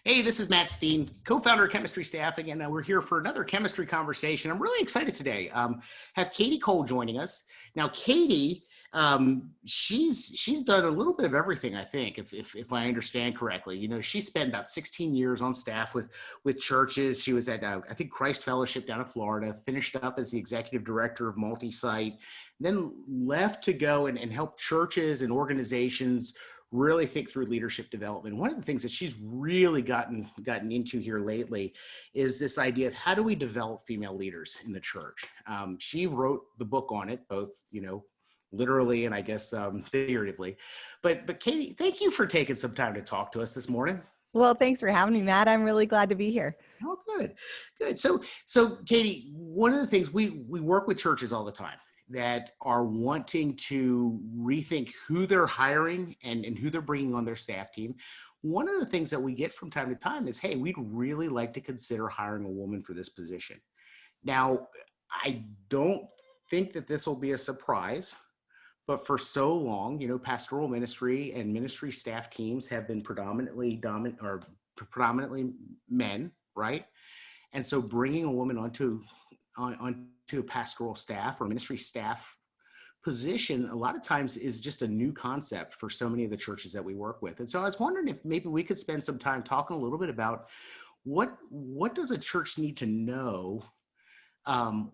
Hey, this is Matt Steen, co-founder of Chemistry Staffing, and we're here for another chemistry conversation. I'm really excited today. Have Kadi Cole joining us. Now, Kadi, she's done a little bit of everything, I think, if I understand correctly. You know, she spent about 16 years on staff with churches. She was at, I think, Christ Fellowship down in Florida, finished up as the executive director of multi-site, then left to go and help churches and organizations really think through leadership development. One of the things that she's really gotten into here lately is this idea of how do we develop female leaders in the church. She wrote the book on it, both, literally and I guess figuratively. But Kadi, thank you for taking some time to talk to us this morning. Well, thanks for having me, Matt. I'm really glad to be here. Oh, good. So Kadi, one of the things we work with churches all the time that are wanting to rethink who they're hiring and who they're bringing on their staff team. One of the things that we get from time to time is, hey, we'd really like to consider hiring a woman for this position. Now, I don't think that this will be a surprise, but for so long, pastoral ministry and ministry staff teams have been predominantly men, right? And so bringing a woman onto a pastoral staff or ministry staff position a lot of times is just a new concept for so many of the churches that we work with. And so I was wondering if maybe we could spend some time talking a little bit about what does a church need to know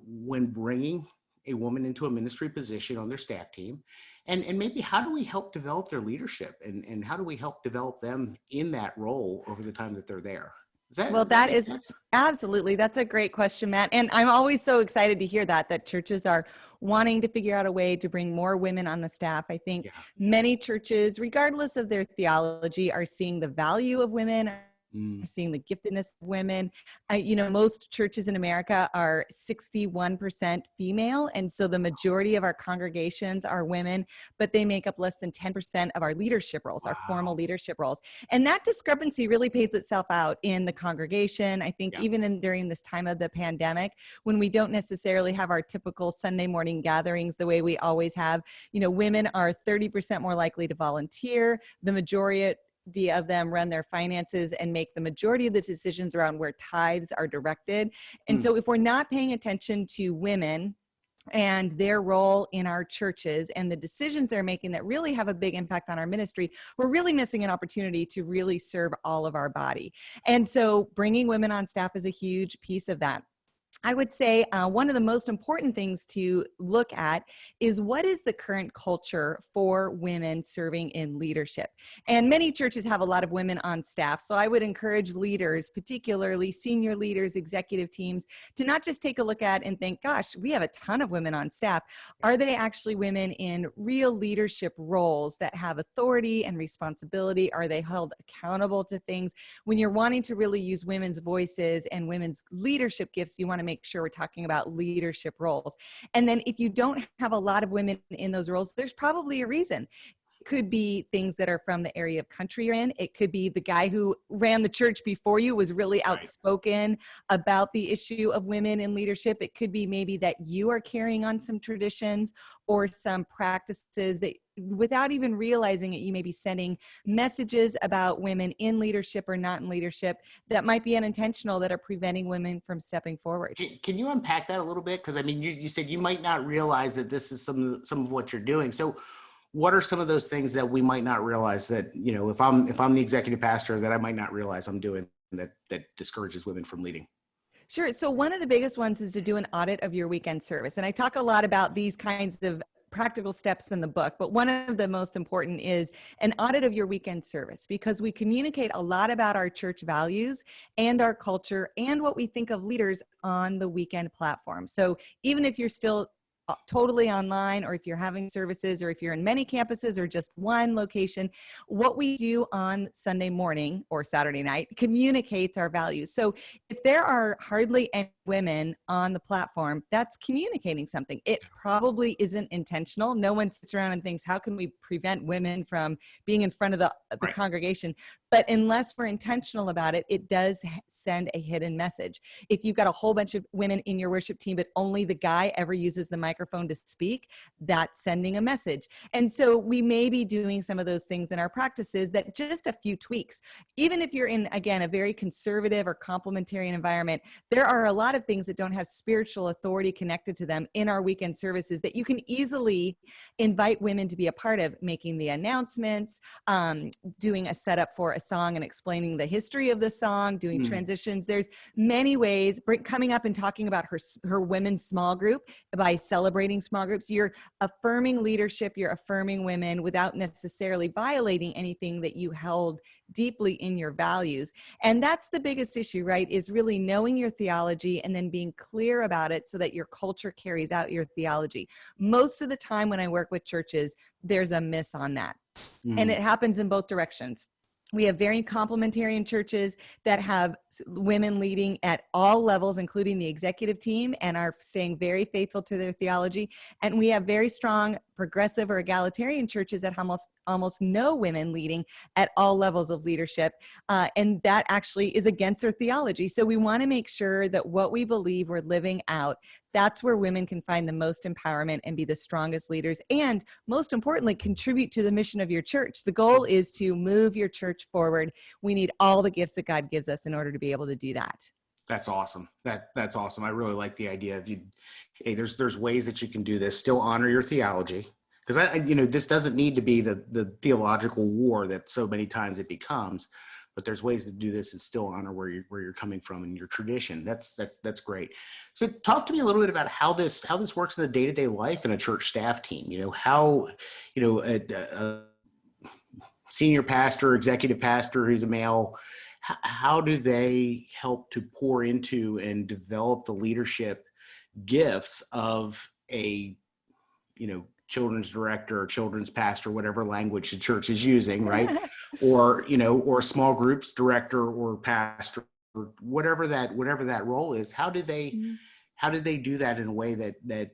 when bringing a woman into a ministry position on their staff team, and maybe how do we help develop their leadership and how do we help develop them in that role over the time that they're there? That is absolutely. That's a great question, Matt. And I'm always so excited to hear that churches are wanting to figure out a way to bring more women on the staff. I think many churches, regardless of their theology, are seeing the value of women, seeing the giftedness of women. Most churches in America are 61% female. And so the majority of our congregations are women, but they make up less than 10% of our leadership roles, our formal leadership roles. And that discrepancy really pays itself out in the congregation. I think even during this time of the pandemic, when we don't necessarily have our typical Sunday morning gatherings the way we always have, women are 30% more likely to volunteer. The majority of them run their finances and make the majority of the decisions around where tithes are directed. And so if we're not paying attention to women and their role in our churches and the decisions they're making that really have a big impact on our ministry, we're really missing an opportunity to really serve all of our body. And so bringing women on staff is a huge piece of that. I would say one of the most important things to look at is what is the current culture for women serving in leadership. And many churches have a lot of women on staff. So I would encourage leaders, particularly senior leaders, executive teams, to not just take a look at and think, gosh, we have a ton of women on staff. Are they actually women in real leadership roles that have authority and responsibility? Are they held accountable to things? When you're wanting to really use women's voices and women's leadership gifts, you want to make sure we're talking about leadership roles. And then if you don't have a lot of women in those roles, there's probably a reason. It could be things that are from the area of country you're in. It could be the guy who ran the church before you was really outspoken about the issue of women in leadership. It could be maybe that you are carrying on some traditions or some practices that without even realizing it, you may be sending messages about women in leadership or not in leadership that might be unintentional that are preventing women from stepping forward. Can you unpack that a little bit? Because I mean, you said you might not realize that this is some of what you're doing. So what are some of those things that we might not realize that, if I'm the executive pastor, that I might not realize I'm doing that discourages women from leading? Sure. So one of the biggest ones is to do an audit of your weekend service. And I talk a lot about these kinds of practical steps in the book, but one of the most important is an audit of your weekend service, because we communicate a lot about our church values and our culture and what we think of leaders on the weekend platform. So even if you're still totally online, or if you're having services, or if you're in many campuses or just one location, what we do on Sunday morning or Saturday night communicates our values. So if there are hardly any women on the platform, that's communicating something. It probably isn't intentional. No one sits around and thinks, how can we prevent women from being in front of the Right. congregation? But unless we're intentional about it, it does send a hidden message. If you've got a whole bunch of women in your worship team, but only the guy ever uses the microphone to speak, that's sending a message. And so we may be doing some of those things in our practices that just a few tweaks. Even if you're in, again, a very conservative or complementarian environment, there are a lot of things that don't have spiritual authority connected to them in our weekend services that you can easily invite women to be a part of, making the announcements, doing a setup for a song and explaining the history of the song, doing transitions. There's many ways, coming up and talking about her women's small group by celebrating small groups. You're affirming leadership, you're affirming women without necessarily violating anything that you held deeply in your values. And that's the biggest issue, right? Is really knowing your theology and then being clear about it so that your culture carries out your theology. Most of the time when I work with churches, there's a miss on that. And it happens in both directions. We have very complementarian churches that have women leading at all levels, including the executive team, and are staying very faithful to their theology. And we have very strong progressive or egalitarian churches that have almost no women leading at all levels of leadership. And that actually is against their theology. So we want to make sure that what we believe we're living out. That's where women can find the most empowerment and be the strongest leaders, and most importantly, contribute to the mission of your church. The goal is to move your church forward. We need all the gifts that God gives us in order to be able to do that. That's awesome. That's awesome. I really like the idea of hey, there's ways that you can do this, still honor your theology. Because this doesn't need to be the theological war that so many times it becomes, but there's ways to do this and still honor where you're coming from and your tradition. That's great. So talk to me a little bit about how this works in the day-to-day life in a church staff team. How a senior pastor, executive pastor who's a male, how do they help to pour into and develop the leadership gifts of a children's director or children's pastor, whatever language the church is using, right? or small groups director or pastor, or whatever that role is. How do they do that in a way that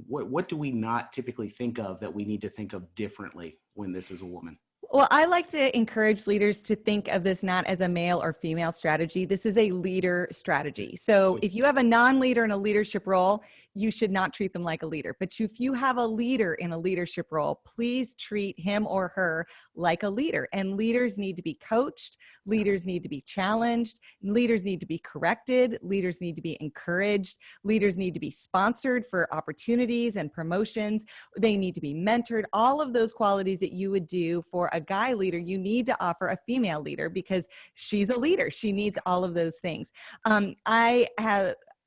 what do we not typically think of that we need to think of differently when this is a woman? Well, I like to encourage leaders to think of this not as a male or female strategy. This is a leader strategy. So if you have a non-leader in a leadership role, you should not treat them like a leader. But if you have a leader in a leadership role, please treat him or her like a leader. And leaders need to be coached. Leaders need to be challenged. Leaders need to be corrected. Leaders need to be encouraged. Leaders need to be sponsored for opportunities and promotions. They need to be mentored. All of those qualities that you would do for a guy leader, you need to offer a female leader because she's a leader. She needs all of those things. I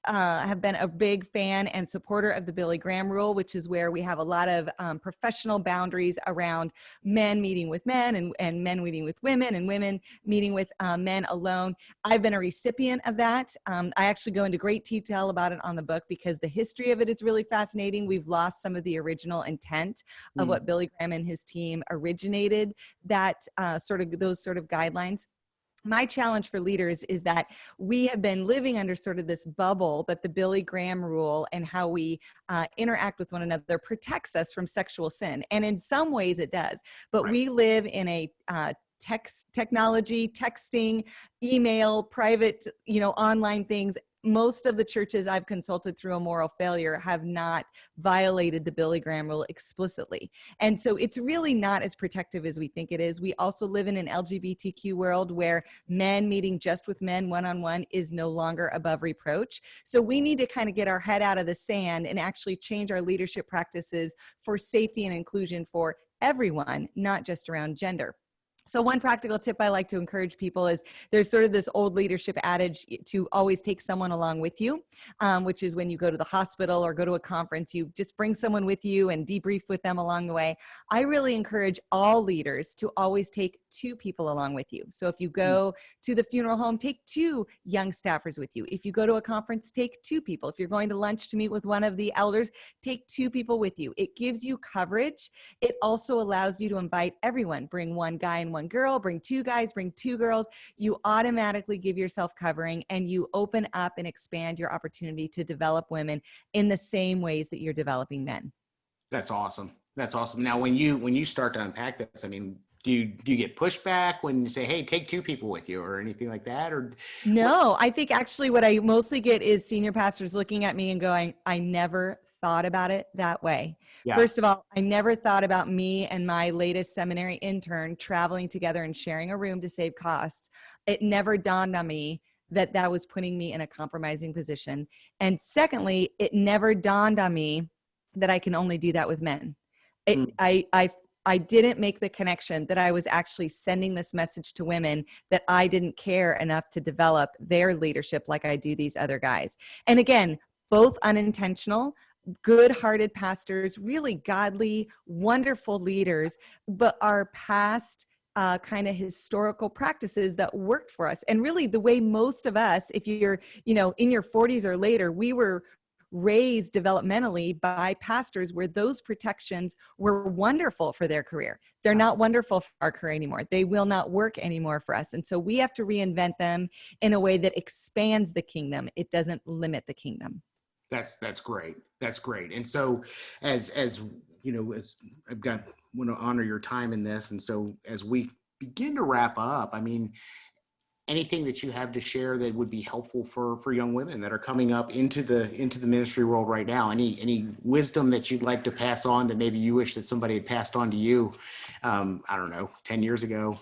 have been a big fan and supporter of the Billy Graham rule, which is where we have a lot of professional boundaries around men meeting with men and men meeting with women and women meeting with men alone. I've been a recipient of that. I actually go into great detail about it on the book because the history of it is really fascinating. We've lost some of the original intent of what Billy Graham and his team originated, that those sort of guidelines. My challenge for leaders is that we have been living under sort of this bubble that the Billy Graham rule and how we interact with one another protects us from sexual sin. And in some ways it does. But we live in a technology, texting, email, private, online things. Most of the churches I've consulted through a moral failure have not violated the Billy Graham rule explicitly. And so it's really not as protective as we think it is. We also live in an LGBTQ world where men meeting just with men one-on-one is no longer above reproach. So we need to kind of get our head out of the sand and actually change our leadership practices for safety and inclusion for everyone, not just around gender. So one practical tip I like to encourage people is there's sort of this old leadership adage to always take someone along with you, which is when you go to the hospital or go to a conference, you just bring someone with you and debrief with them along the way. I really encourage all leaders to always take 2 people along with you. So if you go to the funeral home, take 2 young staffers with you. If you go to a conference, take 2 people. If you're going to lunch to meet with one of the elders, take 2 people with you. It gives you coverage. It also allows you to invite everyone, bring one guy and one one girl, bring two guys, bring two girls. You automatically give yourself covering, and you open up and expand your opportunity to develop women in the same ways that you're developing men. That's awesome. That's awesome. Now, when you start to unpack this, I mean, do you get pushback when you say, "Hey, take two people with you," or anything like that? Or no, I think actually what I mostly get is senior pastors looking at me and going, "I never thought about it that way." Yeah. First of all, I never thought about me and my latest seminary intern traveling together and sharing a room to save costs. It never dawned on me that that was putting me in a compromising position. And secondly, it never dawned on me that I can only do that with men. I didn't make the connection that I was actually sending this message to women, that I didn't care enough to develop their leadership like I do these other guys. And again, both unintentional, good-hearted pastors, really godly, wonderful leaders, but our past kind of historical practices that worked for us. And really the way most of us, if you're, in your 40s or later, we were raised developmentally by pastors where those protections were wonderful for their career. They're not wonderful for our career anymore. They will not work anymore for us. And so we have to reinvent them in a way that expands the kingdom. It doesn't limit the kingdom. That's great. That's great. And so as I've want to honor your time in this. And so as we begin to wrap up, I mean, anything that you have to share that would be helpful for young women that are coming up into the ministry world right now? Any wisdom that you'd like to pass on that maybe you wish that somebody had passed on to you, I don't know, 10 years ago,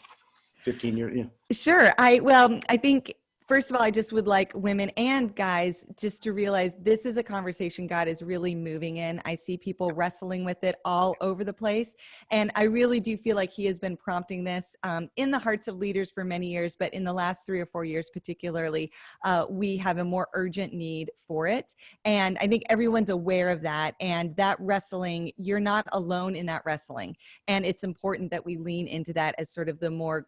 15 years? Yeah. Sure. I think, first of all, I just would like women and guys just to realize this is a conversation God is really moving in. I see people wrestling with it all over the place. And I really do feel like he has been prompting this in the hearts of leaders for many years, but in the last 3 or 4 years particularly, we have a more urgent need for it. And I think everyone's aware of that. And that wrestling, you're not alone in that wrestling. And it's important that we lean into that as sort of the more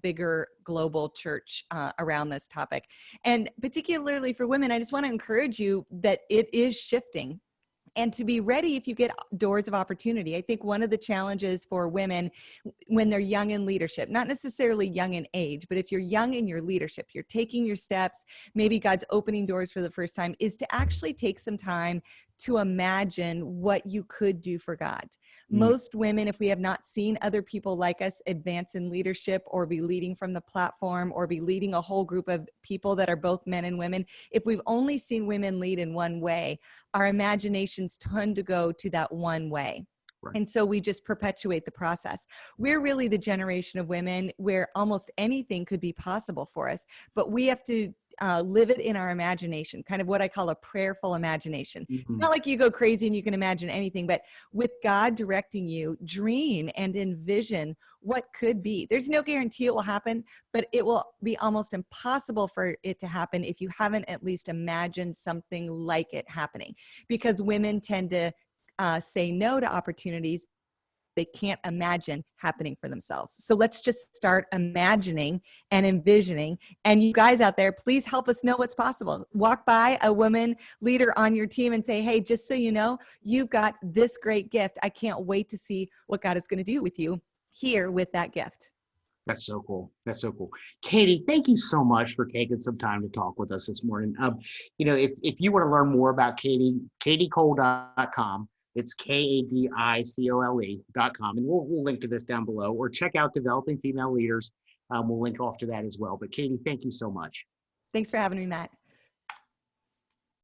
bigger global church around this topic. And particularly for women, I just want to encourage you that it is shifting, and to be ready if you get doors of opportunity. I think one of the challenges for women when they're young in leadership, not necessarily young in age, but if you're young in your leadership, you're taking your steps, maybe God's opening doors for the first time, is to actually take some time to imagine what you could do for God. Most women, if we have not seen other people like us advance in leadership or be leading from the platform or be leading a whole group of people that are both men and women, if we've only seen women lead in one way, our imaginations tend to go to that one way. Right. And so we just perpetuate the process. We're really the generation of women where almost anything could be possible for us, but we have to live it in our imagination, kind of what I call a prayerful imagination. It's not like you go crazy and you can imagine anything, but with God directing you, dream and envision what could be. There's no guarantee it will happen, but it will be almost impossible for it to happen if you haven't at least imagined something like it happening, because women tend to say no to opportunities they can't imagine happening for themselves. So let's just start imagining and envisioning. And you guys out there, please help us know what's possible. Walk by a woman leader on your team and say, hey, just so you know, you've got this great gift. I can't wait to see what God is going to do with you here with that gift. That's so cool. That's so cool. Kadi, thank you so much for taking some time to talk with us this morning. If you want to learn more about Kadi, kadicole.com. It's KADICOLE.com. And we'll link to this down below, or check out Developing Female Leaders. We'll link off to that as well. But Kadi, thank you so much. Thanks for having me, Matt.